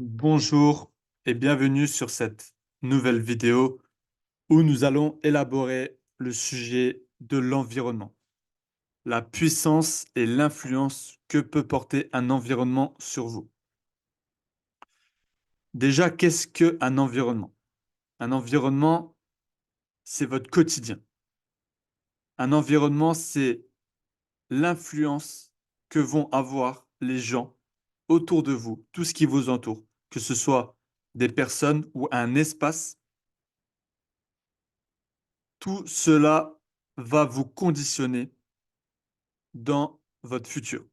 Bonjour et bienvenue sur cette nouvelle vidéo où nous allons élaborer le sujet de l'environnement, la puissance et l'influence que peut porter un environnement sur vous. Déjà, qu'est-ce qu'un environnement? Un environnement, c'est votre quotidien. Un environnement, c'est l'influence que vont avoir les gens autour de vous, tout ce qui vous entoure, que ce soit des personnes ou un espace. Tout cela va vous conditionner dans votre futur.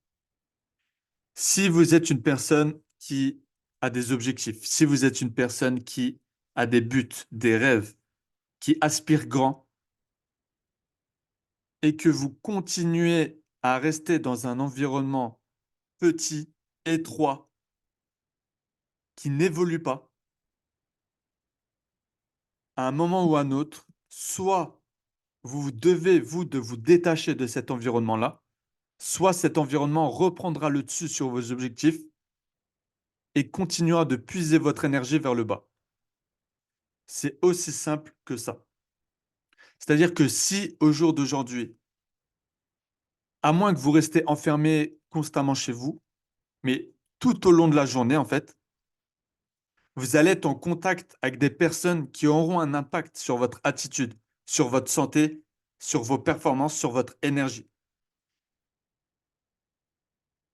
Si vous êtes une personne qui a des objectifs, si vous êtes une personne qui a des buts, des rêves, qui aspire grand et que vous continuez à rester dans un environnement petit, étroit, qui n'évolue pas, à un moment ou à un autre, soit vous devez, vous, de vous détacher de cet environnement-là, soit cet environnement reprendra le dessus sur vos objectifs et continuera de puiser votre énergie vers le bas. C'est aussi simple que ça. C'est-à-dire que si au jour d'aujourd'hui, à moins que vous restez enfermé constamment chez vous, mais tout au long de la journée, en fait, vous allez être en contact avec des personnes qui auront un impact sur votre attitude, sur votre santé, sur vos performances, sur votre énergie.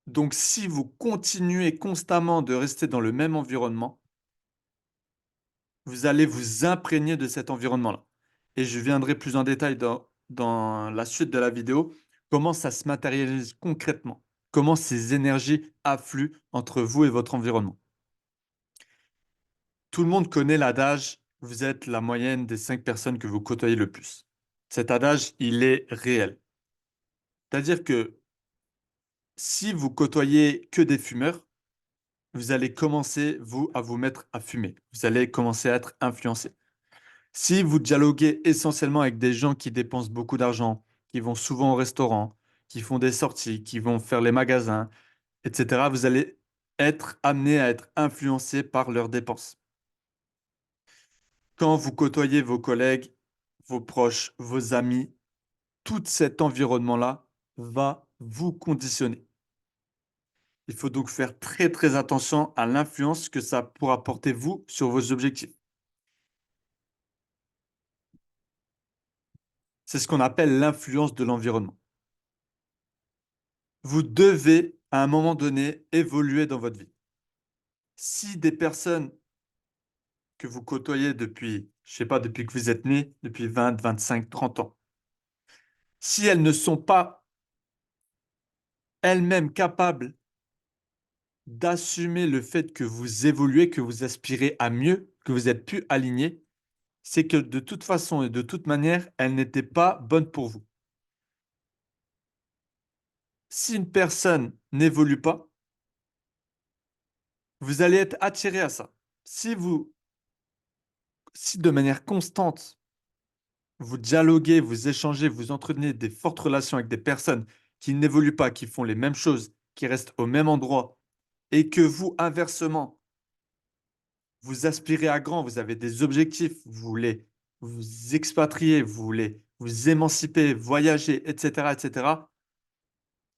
Donc, si vous continuez constamment de rester dans le même environnement, vous allez vous imprégner de cet environnement-là. Et je viendrai plus en détail dans la suite de la vidéo, comment ça se matérialise concrètement, comment ces énergies affluent entre vous et votre environnement. Tout le monde connaît l'adage, vous êtes la moyenne des 5 personnes que vous côtoyez le plus. Cet adage, il est réel. C'est-à-dire que si vous côtoyez que des fumeurs, vous allez commencer, vous, à vous mettre à fumer. Vous allez commencer à être influencé. Si vous dialoguez essentiellement avec des gens qui dépensent beaucoup d'argent, qui vont souvent au restaurant, qui font des sorties, qui vont faire les magasins, etc., vous allez être amené à être influencé par leurs dépenses. Quand vous côtoyez vos collègues, vos proches, vos amis, tout cet environnement-là va vous conditionner. Il faut donc faire très très attention à l'influence que ça pourra porter vous sur vos objectifs. C'est ce qu'on appelle l'influence de l'environnement. Vous devez, à un moment donné, évoluer dans votre vie. Si des personnes que vous côtoyez depuis, je sais pas, depuis que vous êtes né, depuis 20, 25, 30 ans, si elles ne sont pas elles-mêmes capables d'assumer le fait que vous évoluez, que vous aspirez à mieux, que vous êtes plus aligné, c'est que de toute façon et de toute manière, elles n'étaient pas bonnes pour vous. Si une personne n'évolue pas, vous allez être attiré à ça. Si vous, si de manière constante, vous dialoguez, vous échangez, vous entretenez des fortes relations avec des personnes qui n'évoluent pas, qui font les mêmes choses, qui restent au même endroit, et que vous, inversement, vous aspirez à grand, vous avez des objectifs, vous voulez vous expatrier, vous voulez vous émanciper, voyager, etc., etc.,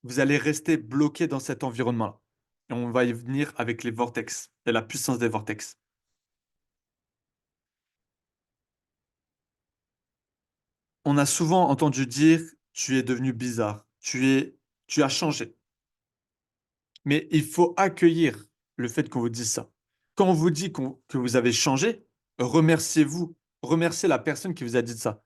vous allez rester bloqué dans cet environnement-là. Et on va y venir avec les vortex et la puissance des vortex. On a souvent entendu dire, tu es devenu bizarre, tu as changé. Mais il faut accueillir le fait qu'on vous dise ça. Quand on vous dit que vous avez changé, remerciez-vous, remerciez la personne qui vous a dit ça.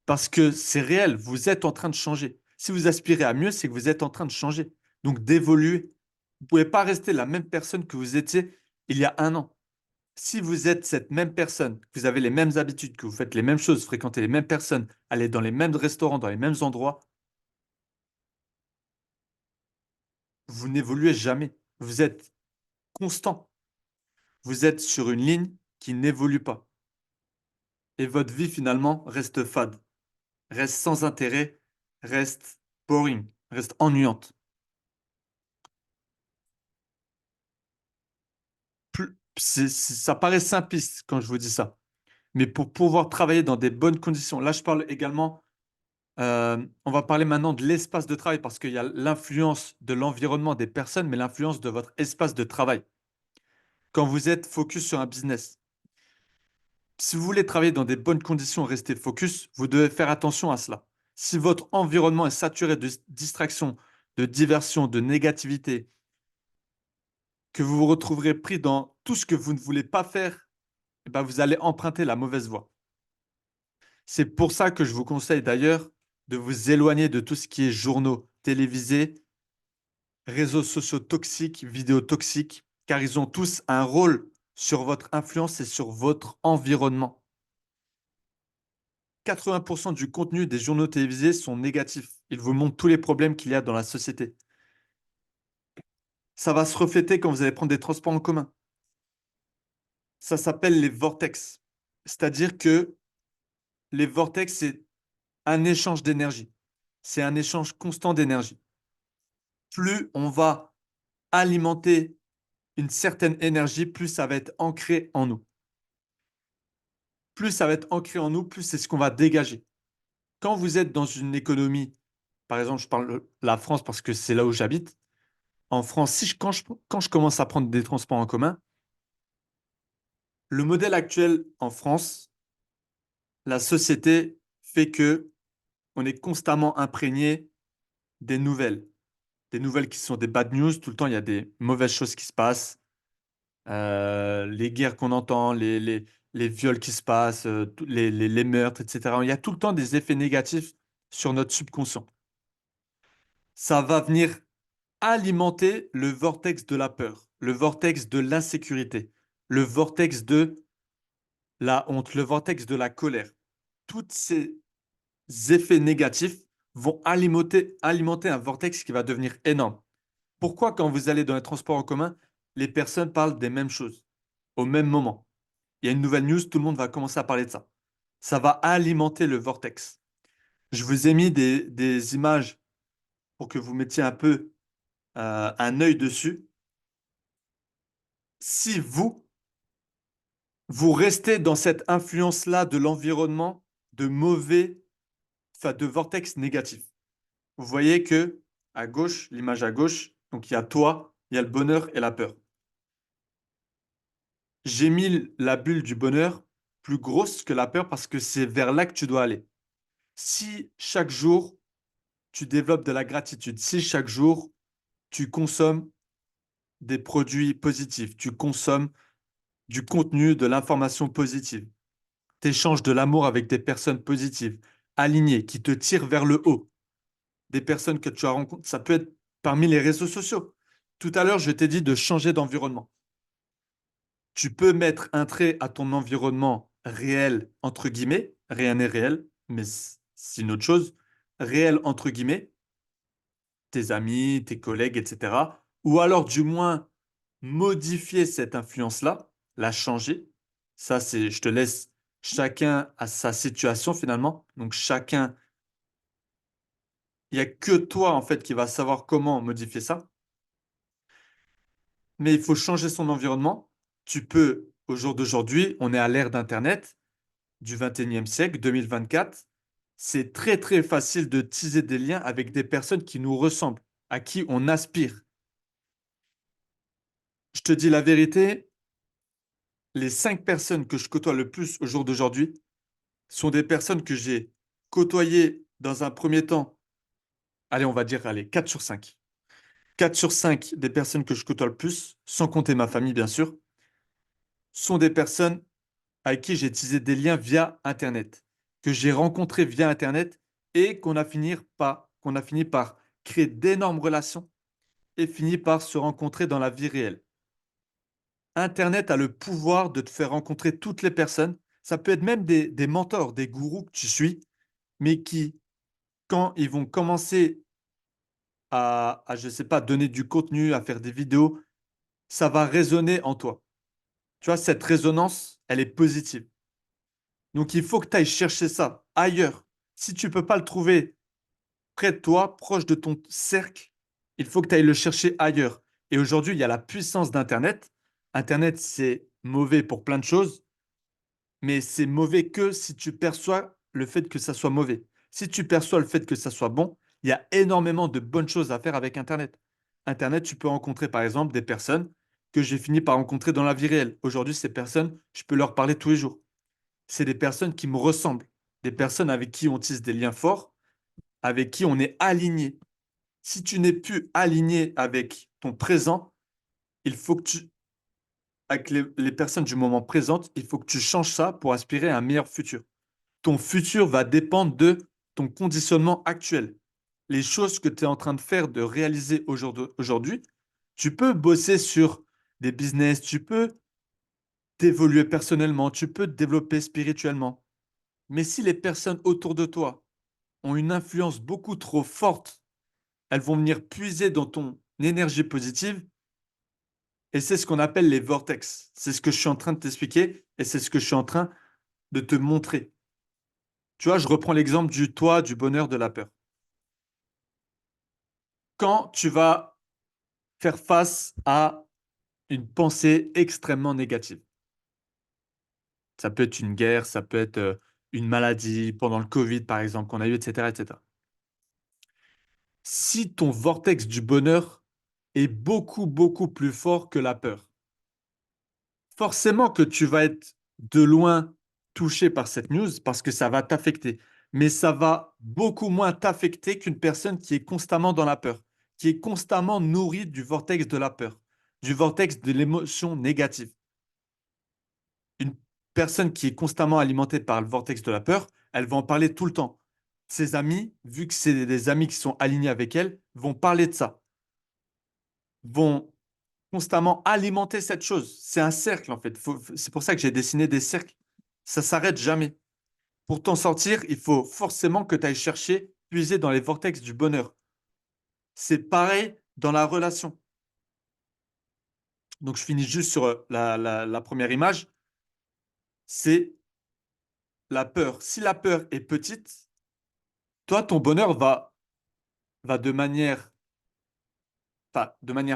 Parce que c'est réel, vous êtes en train de changer. Si vous aspirez à mieux, c'est que vous êtes en train de changer. Donc d'évoluer. Vous ne pouvez pas rester la même personne que vous étiez il y a un an. Si vous êtes cette même personne, que vous avez les mêmes habitudes, que vous faites les mêmes choses, fréquentez les mêmes personnes, allez dans les mêmes restaurants, dans les mêmes endroits, vous n'évoluez jamais. Vous êtes constant. Vous êtes sur une ligne qui n'évolue pas. Et votre vie, finalement, reste fade, reste sans intérêt, reste boring, reste ennuyante. Ça paraît simpliste quand je vous dis ça. Mais pour pouvoir travailler dans des bonnes conditions, là, je parle également, on va parler maintenant de l'espace de travail parce qu'il y a l'influence de l'environnement des personnes, mais l'influence de votre espace de travail. Quand vous êtes focus sur un business, si vous voulez travailler dans des bonnes conditions, rester focus, vous devez faire attention à cela. Si votre environnement est saturé de distractions, de diversion, de négativité, que vous vous retrouverez pris dans tout ce que vous ne voulez pas faire, eh ben, vous allez emprunter la mauvaise voie. C'est pour ça que je vous conseille d'ailleurs de vous éloigner de tout ce qui est journaux télévisés, réseaux sociaux toxiques, vidéos toxiques, car ils ont tous un rôle sur votre influence et sur votre environnement. 80% du contenu des journaux télévisés sont négatifs. Ils vous montrent tous les problèmes qu'il y a dans la société. Ça va se refléter quand vous allez prendre des transports en commun. Ça s'appelle les vortex. C'est-à-dire que les vortex, c'est un échange d'énergie. C'est un échange constant d'énergie. Plus on va alimenter une certaine énergie, plus ça va être ancré en nous. Plus ça va être ancré en nous, plus c'est ce qu'on va dégager. Quand vous êtes dans une économie, par exemple, je parle de la France parce que c'est là où j'habite. En France, quand je commence à prendre des transports en commun, le modèle actuel en France, la société fait que on est constamment imprégné des nouvelles qui sont des bad news. Tout le temps, il y a des mauvaises choses qui se passent, les guerres qu'on entend, les viols qui se passent, les meurtres, etc. Il y a tout le temps des effets négatifs sur notre subconscient. Ça va venir alimenter le vortex de la peur, le vortex de l'insécurité, le vortex de la honte, le vortex de la colère. Tous ces effets négatifs vont alimenter un vortex qui va devenir énorme. Pourquoi, quand vous allez dans les transports en commun, les personnes parlent des mêmes choses au même moment? Il y a une nouvelle news, tout le monde va commencer à parler de ça. Ça va alimenter le vortex. Je vous ai mis des images pour que vous mettiez un peu un œil dessus. Si vous restez dans cette influence-là de l'environnement, de mauvais, enfin de vortex négatif. Vous voyez que à gauche, l'image à gauche, donc il y a toi, il y a le bonheur et la peur. J'ai mis la bulle du bonheur plus grosse que la peur parce que c'est vers là que tu dois aller. Si chaque jour, tu développes de la gratitude, si chaque jour, tu consommes des produits positifs, tu consommes du contenu, de l'information positive, tu échanges de l'amour avec des personnes positives, alignées, qui te tirent vers le haut, des personnes que tu as rencontrées, ça peut être parmi les réseaux sociaux. Tout à l'heure, je t'ai dit de changer d'environnement. Tu peux mettre un trait à ton environnement réel, entre guillemets, rien n'est réel, mais c'est une autre chose, réel, entre guillemets, tes amis, tes collègues, etc. Ou alors, du moins, modifier cette influence-là, la changer. Ça, c'est, je te laisse, chacun à sa situation finalement. Donc, chacun, il n'y a que toi, en fait, qui va savoir comment modifier ça. Mais il faut changer son environnement. Tu peux, au jour d'aujourd'hui, on est à l'ère d'Internet, du 21e siècle, 2024. C'est très, très facile de tisser des liens avec des personnes qui nous ressemblent, à qui on aspire. Je te dis la vérité, les 5 personnes que je côtoie le plus au jour d'aujourd'hui sont des personnes que j'ai côtoyées dans un premier temps. Allez, on va dire, allez, 4 sur 5. 4 sur 5 des personnes que je côtoie le plus, sans compter ma famille, bien sûr, sont des personnes avec qui j'ai tissé des liens via Internet, que j'ai rencontrés via Internet et qu'on a fini par créer d'énormes relations et fini par se rencontrer dans la vie réelle. Internet a le pouvoir de te faire rencontrer toutes les personnes. Ça peut être même des mentors, des gourous que tu suis, mais qui, quand ils vont commencer je ne sais pas, donner du contenu, à faire des vidéos, ça va résonner en toi. Tu vois, cette résonance, elle est positive. Donc, il faut que tu ailles chercher ça ailleurs. Si tu ne peux pas le trouver près de toi, proche de ton cercle, il faut que tu ailles le chercher ailleurs. Et aujourd'hui, il y a la puissance d'Internet. Internet, c'est mauvais pour plein de choses, mais c'est mauvais que si tu perçois le fait que ça soit mauvais. Si tu perçois le fait que ça soit bon, il y a énormément de bonnes choses à faire avec Internet. Internet, tu peux rencontrer par exemple des personnes que j'ai fini par rencontrer dans la vie réelle. Aujourd'hui, ces personnes, je peux leur parler tous les jours. C'est des personnes qui me ressemblent, des personnes avec qui on tisse des liens forts, avec qui on est aligné. Si tu n'es plus aligné avec ton présent, il faut que tu, avec les personnes du moment présent, il faut que tu changes ça pour aspirer à un meilleur futur. Ton futur va dépendre de ton conditionnement actuel. Les choses que tu es en train de faire, de réaliser aujourd'hui, tu peux bosser sur des business, tu peux t'évoluer personnellement, tu peux te développer spirituellement. Mais si les personnes autour de toi ont une influence beaucoup trop forte, elles vont venir puiser dans ton énergie positive et c'est ce qu'on appelle les vortex. C'est ce que je suis en train de t'expliquer et c'est ce que je suis en train de te montrer. Tu vois, je reprends l'exemple du toit, du bonheur, de la peur. Quand tu vas faire face à une pensée extrêmement négative, ça peut être une guerre, ça peut être une maladie, pendant le Covid par exemple, qu'on a eu, etc., etc. Si ton vortex du bonheur est beaucoup, beaucoup plus fort que la peur, forcément que tu vas être de loin touché par cette news parce que ça va t'affecter. Mais ça va beaucoup moins t'affecter qu'une personne qui est constamment dans la peur, qui est constamment nourrie du vortex de la peur, du vortex de l'émotion négative. Une personne qui est constamment alimentée par le vortex de la peur, elle va en parler tout le temps. Ses amis, vu que c'est des amis qui sont alignés avec elle, vont parler de ça, vont constamment alimenter cette chose. C'est un cercle, en fait. C'est pour ça que j'ai dessiné des cercles. Ça s'arrête jamais. Pour t'en sortir, il faut forcément que tu ailles chercher, puiser dans les vortex du bonheur. C'est pareil dans la relation. Donc, je finis juste sur la première image. C'est la peur. Si la peur est petite, toi, ton bonheur va de manière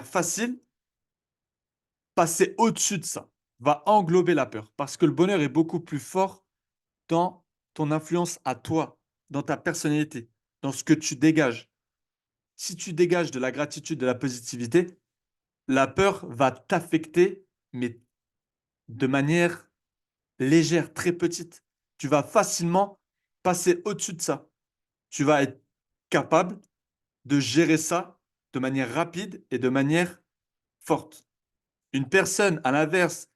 facile passer au-dessus de ça, va englober la peur. Parce que le bonheur est beaucoup plus fort dans ton influence à toi, dans ta personnalité, dans ce que tu dégages. Si tu dégages de la gratitude, de la positivité, la peur va t'affecter, mais de manière légère, très petite. Tu vas facilement passer au-dessus de ça. Tu vas être capable de gérer ça de manière rapide et de manière forte. Une personne, à l'inverse,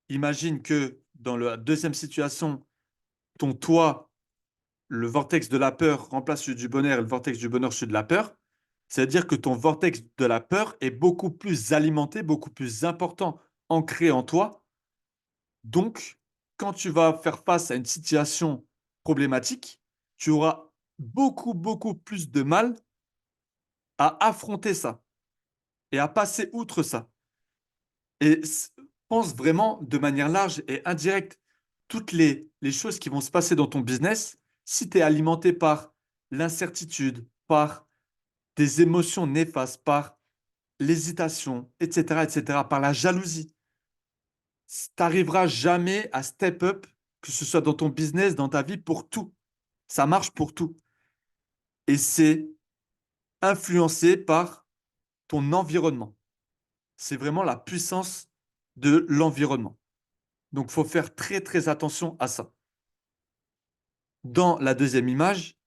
imagine que dans la deuxième situation, ton toit, le vortex de la peur remplace celui du bonheur et le vortex du bonheur celui de la peur, c'est-à-dire que ton vortex de la peur est beaucoup plus alimenté, beaucoup plus important, ancré en toi. Donc, quand tu vas faire face à une situation problématique, tu auras beaucoup, beaucoup plus de mal à affronter ça et à passer outre ça. Et pense vraiment de manière large et indirecte toutes les choses qui vont se passer dans ton business si tu es alimenté par l'incertitude, par des émotions néfastes, par l'hésitation, etc., etc., par la jalousie. Tu n'arriveras jamais à step up, que ce soit dans ton business, dans ta vie, pour tout. Ça marche pour tout. Et c'est influencé par ton environnement. C'est vraiment la puissance de l'environnement. Donc, il faut faire très, très attention à ça. Dans la deuxième image,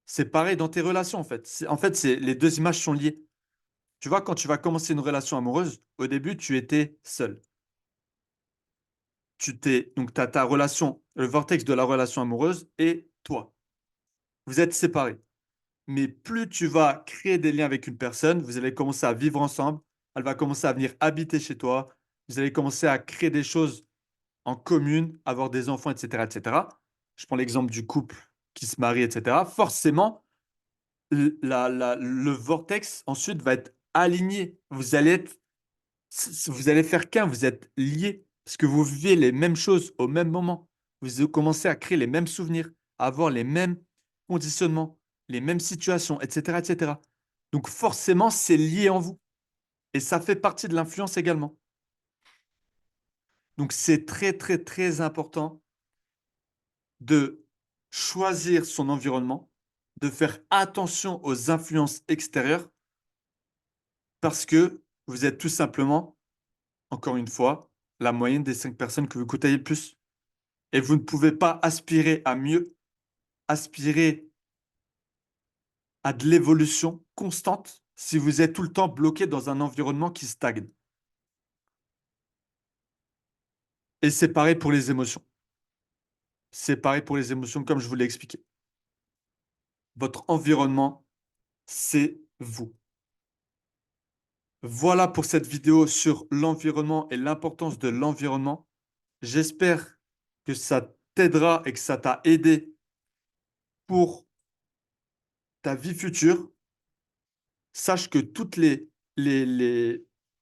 c'est pareil dans tes relations, en fait. Les deux images sont liées. Tu vois, quand tu vas commencer une relation amoureuse, au début, tu étais seul. Donc, tu as ta relation, le vortex de la relation amoureuse et toi. Vous êtes séparés. Mais plus tu vas créer des liens avec une personne, vous allez commencer à vivre ensemble, elle va commencer à venir habiter chez toi, vous allez commencer à créer des choses en commune, avoir des enfants, etc., etc. Je prends l'exemple du couple qui se marie, etc. Forcément, le vortex ensuite va être aligné. Vous allez faire qu'un, vous êtes liés parce que vous vivez les mêmes choses au même moment. Vous commencez à créer les mêmes souvenirs, à avoir les mêmes conditionnements, les mêmes situations, etc., etc. Donc forcément, c'est lié en vous. Et ça fait partie de l'influence également. Donc, c'est très, très, très important de choisir son environnement, de faire attention aux influences extérieures parce que vous êtes tout simplement, encore une fois, la moyenne des 5 personnes que vous côtoyez le plus. Et vous ne pouvez pas aspirer à mieux, aspirer à de l'évolution constante si vous êtes tout le temps bloqué dans un environnement qui stagne. Et c'est pareil pour les émotions. C'est pareil pour les émotions, comme je vous l'ai expliqué. Votre environnement, c'est vous. Voilà pour cette vidéo sur l'environnement et l'importance de l'environnement. J'espère que ça t'aidera et que ça t'a aidé pour ta vie future. Sache que toutes les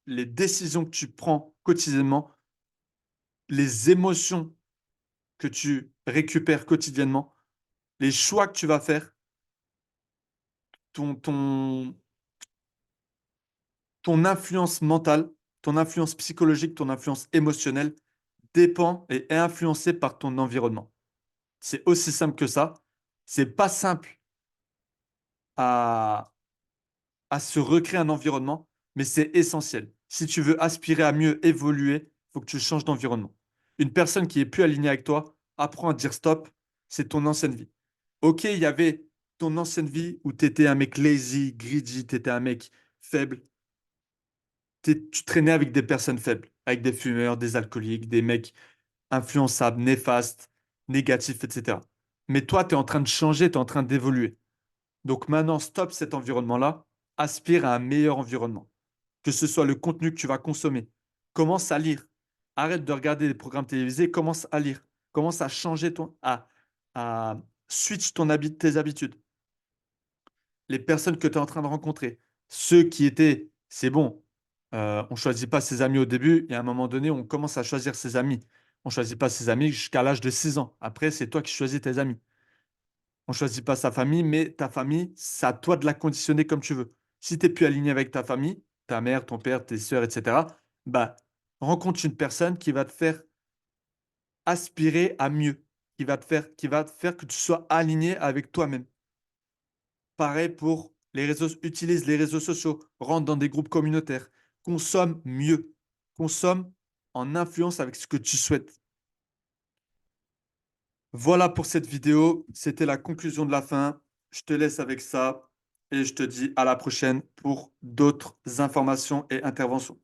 décisions que tu prends quotidiennement, les émotions que tu récupères quotidiennement, les choix que tu vas faire, ton, ton, ton influence mentale, ton influence psychologique, ton influence émotionnelle dépend et est influencée par ton environnement. C'est aussi simple que ça. C'est pas simple à, à se recréer un environnement, mais c'est essentiel. Si tu veux aspirer à mieux évoluer, il faut que tu changes d'environnement. Une personne qui est plus alignée avec toi, apprends à dire stop, c'est ton ancienne vie. Ok, il y avait ton ancienne vie où tu étais un mec lazy, greedy, tu étais un mec faible. Tu traînais avec des personnes faibles, avec des fumeurs, des alcooliques, des mecs influençables, néfastes, négatifs, etc. Mais toi, tu es en train de changer, tu es en train d'évoluer. Donc maintenant, stop cet environnement-là, aspire à un meilleur environnement. Que ce soit le contenu que tu vas consommer. Commence à lire. Arrête de regarder des programmes télévisés, commence à lire. Commence à changer à switch tes habitudes. Les personnes que tu es en train de rencontrer, ceux qui étaient, c'est bon, on ne choisit pas ses amis au début et à un moment donné, on commence à choisir ses amis. On ne choisit pas ses amis jusqu'à l'âge de 6 ans. Après, c'est toi qui choisis tes amis. On ne choisit pas sa famille, mais ta famille, c'est à toi de la conditionner comme tu veux. Si tu n'es plus aligné avec ta famille, ta mère, ton père, tes sœurs, etc., bah, rencontre une personne qui va te faire aspirer à mieux, qui va te faire que tu sois aligné avec toi-même. Pareil pour les réseaux, utilise les réseaux sociaux, rentre dans des groupes communautaires, consomme mieux, consomme en influence avec ce que tu souhaites. Voilà pour cette vidéo, c'était la conclusion de la fin. Je te laisse avec ça et je te dis à la prochaine pour d'autres informations et interventions.